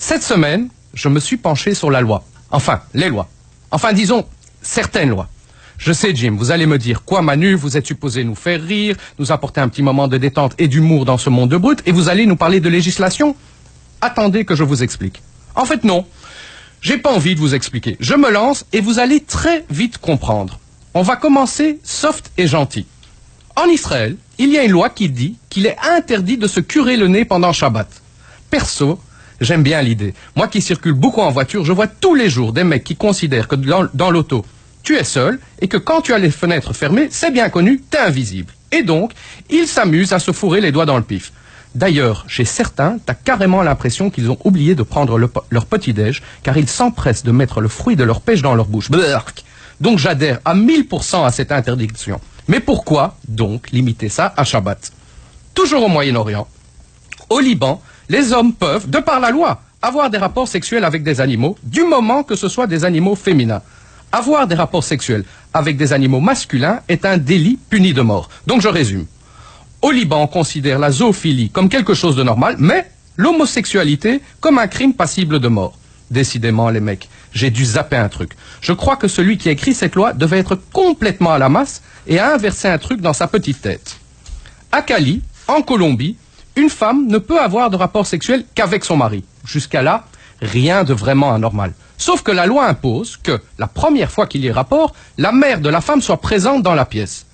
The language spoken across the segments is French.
Cette semaine, je me suis penché sur la loi. Enfin, les lois. Enfin, disons, certaines lois. Je sais, Jim, vous allez me dire, quoi Manu, vous êtes supposé nous faire rire, nous apporter un petit moment de détente et d'humour dans ce monde de brut, et vous allez nous parler de législation? Attendez que je vous explique. En fait, non. J'ai pas envie de vous expliquer. Je me lance et vous allez très vite comprendre. On va commencer soft et gentil. En Israël, il y a une loi qui dit qu'il est interdit de se curer le nez pendant Shabbat. Perso, j'aime bien l'idée. Moi qui circule beaucoup en voiture, je vois tous les jours des mecs qui considèrent que dans l'auto, tu es seul et que quand tu as les fenêtres fermées, c'est bien connu, t'es invisible. Et donc, ils s'amusent à se fourrer les doigts dans le pif. D'ailleurs, chez certains, t'as carrément l'impression qu'ils ont oublié de prendre leur petit-déj, car ils s'empressent de mettre le fruit de leur pêche dans leur bouche. Blurk. Donc j'adhère à 1000% à cette interdiction. Mais pourquoi, donc, limiter ça à Shabbat? Toujours au Moyen-Orient, au Liban, les hommes peuvent, de par la loi, avoir des rapports sexuels avec des animaux, du moment que ce soit des animaux féminins. Avoir des rapports sexuels avec des animaux masculins est un délit puni de mort. Donc je résume. Au Liban, on considère la zoophilie comme quelque chose de normal, mais l'homosexualité comme un crime passible de mort. Décidément, les mecs, j'ai dû zapper un truc. Je crois que celui qui a écrit cette loi devait être complètement à la masse et a inversé un truc dans sa petite tête. À Cali, en Colombie, une femme ne peut avoir de rapport sexuel qu'avec son mari. Jusqu'à là, rien de vraiment anormal. Sauf que la loi impose que, la première fois qu'il y ait rapport, la mère de la femme soit présente dans la pièce.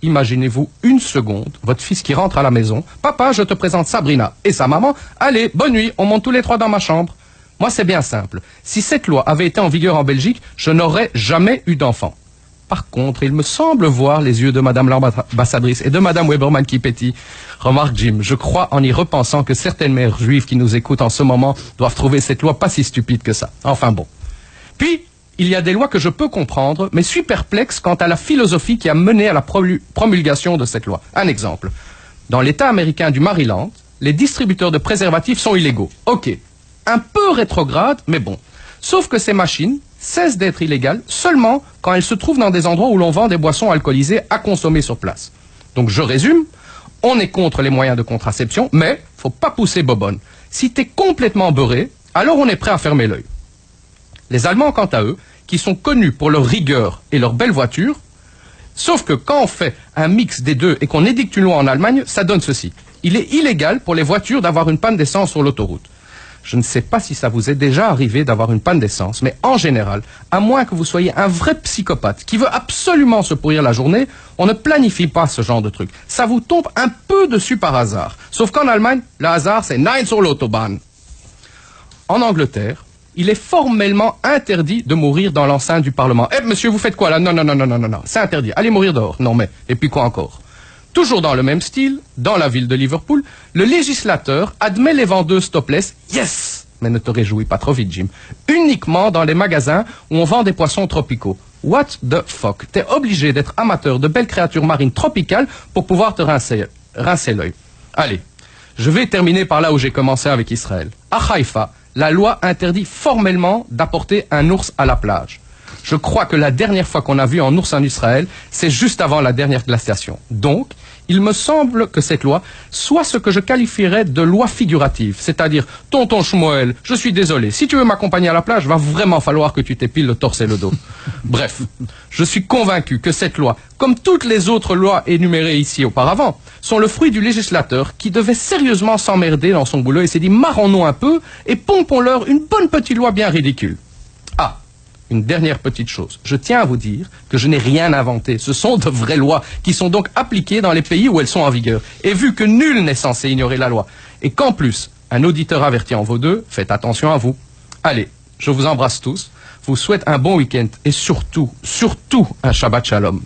Imaginez-vous une seconde, votre fils qui rentre à la maison. « Papa, je te présente Sabrina. » Et sa maman. « Allez, bonne nuit, on monte tous les trois dans ma chambre. » Moi, c'est bien simple. Si cette loi avait été en vigueur en Belgique, je n'aurais jamais eu d'enfant. Par contre, il me semble voir les yeux de Madame l'ambassadrice et de Madame Weberman qui pétillent. Remarque, Jim, je crois en y repensant que certaines mères juives qui nous écoutent en ce moment doivent trouver cette loi pas si stupide que ça. Enfin bon. Puis, il y a des lois que je peux comprendre, mais suis perplexe quant à la philosophie qui a mené à la promulgation de cette loi. Un exemple. Dans l'État américain du Maryland, les distributeurs de préservatifs sont illégaux. Ok. Un peu rétrograde, mais bon. Sauf que ces machines cessent d'être illégales seulement quand elles se trouvent dans des endroits où l'on vend des boissons alcoolisées à consommer sur place. Donc je résume, on est contre les moyens de contraception, mais faut pas pousser bobonne. Si t'es complètement beurré, alors on est prêt à fermer l'œil. Les Allemands, quant à eux, qui sont connus pour leur rigueur et leur belle voiture, sauf que quand on fait un mix des deux et qu'on édicte une loi en Allemagne, ça donne ceci. Il est illégal pour les voitures d'avoir une panne d'essence sur l'autoroute. Je ne sais pas si ça vous est déjà arrivé d'avoir une panne d'essence, mais en général, à moins que vous soyez un vrai psychopathe qui veut absolument se pourrir la journée, on ne planifie pas ce genre de truc. Ça vous tombe un peu dessus par hasard. Sauf qu'en Allemagne, le hasard, c'est Nein sur l'autobahn. En Angleterre, il est formellement interdit de mourir dans l'enceinte du Parlement. Eh, monsieur, vous faites quoi là? Non, non, non, non, non, non, non, c'est interdit. Allez mourir dehors. Non, mais, et puis quoi encore? Toujours dans le même style, dans la ville de Liverpool, le législateur admet les vendeuses topless, yes, mais ne te réjouis pas trop vite, Jim, uniquement dans les magasins où on vend des poissons tropicaux. What the fuck? T'es obligé d'être amateur de belles créatures marines tropicales pour pouvoir te rincer l'œil. Allez, je vais terminer par là où j'ai commencé avec Israël. À Haïfa, la loi interdit formellement d'apporter un ours à la plage. Je crois que la dernière fois qu'on a vu un ours en Israël, c'est juste avant la dernière glaciation. Donc, il me semble que cette loi soit ce que je qualifierais de loi figurative, c'est-à-dire, tonton Shmuel, je suis désolé, si tu veux m'accompagner à la plage, va vraiment falloir que tu t'épiles le torse et le dos. Bref, je suis convaincu que cette loi, comme toutes les autres lois énumérées ici auparavant, sont le fruit du législateur qui devait sérieusement s'emmerder dans son boulot et s'est dit, marrons-nous un peu et pompons-leur une bonne petite loi bien ridicule. Ah, une dernière petite chose. Je tiens à vous dire que je n'ai rien inventé. Ce sont de vraies lois qui sont donc appliquées dans les pays où elles sont en vigueur. Et vu que nul n'est censé ignorer la loi, et qu'en plus, un auditeur averti en vaut deux, faites attention à vous. Allez, je vous embrasse tous, vous souhaite un bon week-end et surtout, surtout un Shabbat Shalom.